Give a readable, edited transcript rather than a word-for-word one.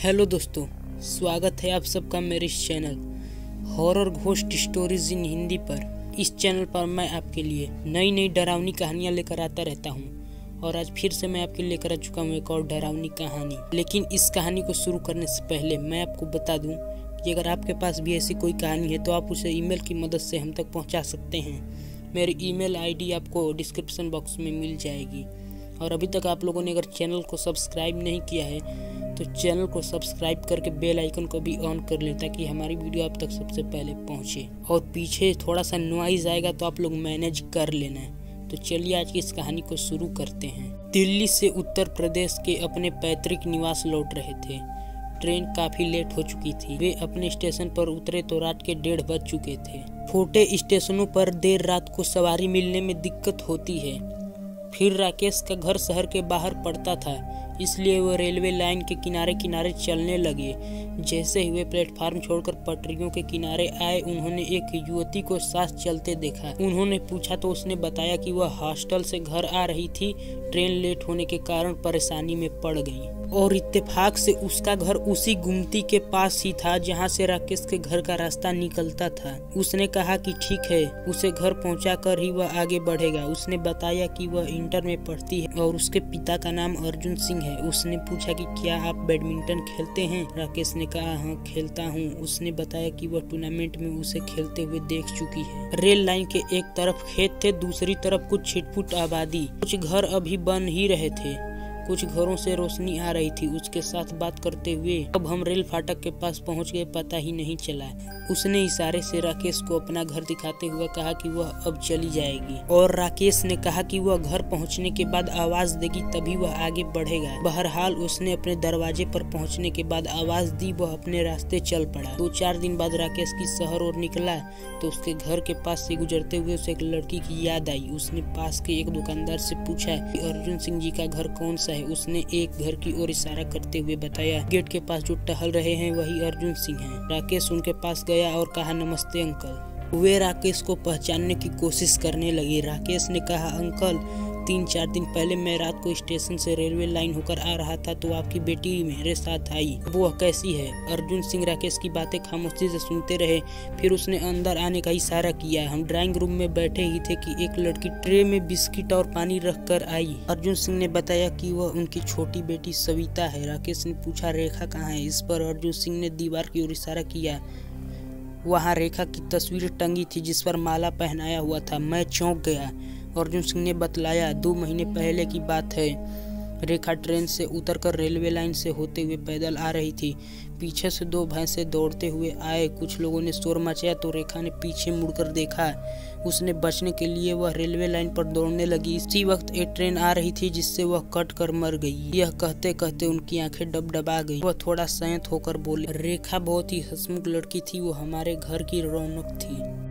Hello दोस्तों, स्वागत है आप सबका मेरे इस channel horror ghost stories in Hindi पर। इस चैनल पर मैं आपके लिए नई नई डरावनी कहानियां लेकर आता रहता हूं और आज फिर से मैं आपके लिए लेकर आ चुका हूं एक और डरावनी कहानी। लेकिन इस कहानी को शुरू करने से पहले मैं आपको बता दूं कि अगर आपके पास भी ऐसी कोई कहानी है तो आप उसे ईमेल की मदद से हम तक पहुँचा सकते हैं। मेरी ईमेल ID आपको डिस्क्रिप्शन बॉक्स में मिल जाएगी। और अभी तक आप लोगों ने अगर चैनल को सब्सक्राइब नहीं किया है तो चैनल को सब्सक्राइब करके बेल आइकन को भी ऑन कर लें ताकि हमारी वीडियो आप तक सबसे पहले पहुंचे। और पीछे थोड़ा सा नॉइज आएगा तो आप लोग मैनेज कर लेना है। तो चलिए आज की इस कहानी को शुरू करते हैं। दिल्ली से उत्तर प्रदेश के अपने पैतृक निवास लौट रहे थे। ट्रेन काफी लेट हो चुकी थी। वे अपने स्टेशन पर उतरे तो रात के 1:30 बज चुके थे। छोटे स्टेशनों पर देर रात को सवारी मिलने में दिक्कत होती है। फिर राकेश का घर शहर के बाहर पड़ता था, इसलिए वो रेलवे लाइन के किनारे किनारे चलने लगे। जैसे ही वे प्लेटफार्म छोड़कर पटरियों के किनारे आए, उन्होंने एक युवती को साथ चलते देखा। उन्होंने पूछा तो उसने बताया कि वह हॉस्टल से घर आ रही थी। ट्रेन लेट होने के कारण परेशानी में पड़ गई और इत्तेफाक से उसका घर उसी गुमती के पास ही था जहां से राकेश के घर का रास्ता निकलता था। उसने कहा कि ठीक है, उसे घर पहुंचाकर ही वह आगे बढ़ेगा। उसने बताया कि वह इंटर में पढ़ती है और उसके पिता का नाम अर्जुन सिंह है। उसने पूछा कि क्या आप बैडमिंटन खेलते हैं? राकेश ने कहा हाँ खेलता हूँ। उसने बताया कि वह टूर्नामेंट में उसे खेलते हुए देख चुकी है। रेल लाइन के एक तरफ खेत थे, दूसरी तरफ कुछ छिटपुट आबादी। कुछ घर अभी बन ही रहे थे, कुछ घरों से रोशनी आ रही थी। उसके साथ बात करते हुए अब हम रेल फाटक के पास पहुंच गए, पता ही नहीं चला। उसने इशारे से राकेश को अपना घर दिखाते हुए कहा कि वह अब चली जाएगी और राकेश ने कहा कि वह घर पहुंचने के बाद आवाज देगी तभी वह आगे बढ़ेगा। बहरहाल उसने अपने दरवाजे पर पहुंचने के बाद आवाज दी, वह अपने रास्ते चल पड़ा। 2-4 दिन बाद राकेश की शहर ओर निकला तो उसके घर के पास से गुजरते हुए उसे एक लड़की की याद आई। उसने पास के एक दुकानदार से पूछा कि अर्जुन सिंह जी का घर कौन सा है। उसने एक घर की ओर इशारा करते हुए बताया, गेट के पास जो टहल रहे हैं वही अर्जुन सिंह हैं। राकेश उनके पास गया और कहा नमस्ते अंकल। वे राकेश को पहचानने की कोशिश करने लगे। राकेश ने कहा अंकल, 3-4 दिन पहले मैं रात को स्टेशन से रेलवे लाइन होकर आ रहा था तो आपकी बेटी मेरे साथ आई। वो कैसी है? अर्जुन सिंह राकेश की बातें खामोशी से सुनते रहे। फिर उसने अंदर आने का इशारा किया। हम ड्राइंग रूम में बैठे ही थे कि एक लड़की ट्रे में बिस्किट और पानी रख कर आई। अर्जुन सिंह ने बताया कि वह उनकी छोटी बेटी सविता है। राकेश ने पूछा रेखा कहाँ है? इस पर अर्जुन सिंह ने दीवार की ओर इशारा किया। वहाँ रेखा की तस्वीर टंगी थी जिस पर माला पहनाया हुआ था। मैं चौंक गया। अर्जुन सिंह ने बतलाया 2 महीने पहले की बात है। रेखा ट्रेन से उतरकर रेलवे लाइन से होते हुए पैदल आ रही थी। पीछे से 2 भैंसे दौड़ते हुए आए। कुछ लोगों ने शोर मचाया तो रेखा ने पीछे मुड़कर देखा। उसने बचने के लिए वह रेलवे लाइन पर दौड़ने लगी। इसी वक्त एक ट्रेन आ रही थी जिससे वह कट कर मर गई। यह कहते कहते उनकी आंखें डबडबा गई। वह थोड़ा संयत होकर बोले, रेखा बहुत ही हंसमुख लड़की थी, वो हमारे घर की रौनक थी।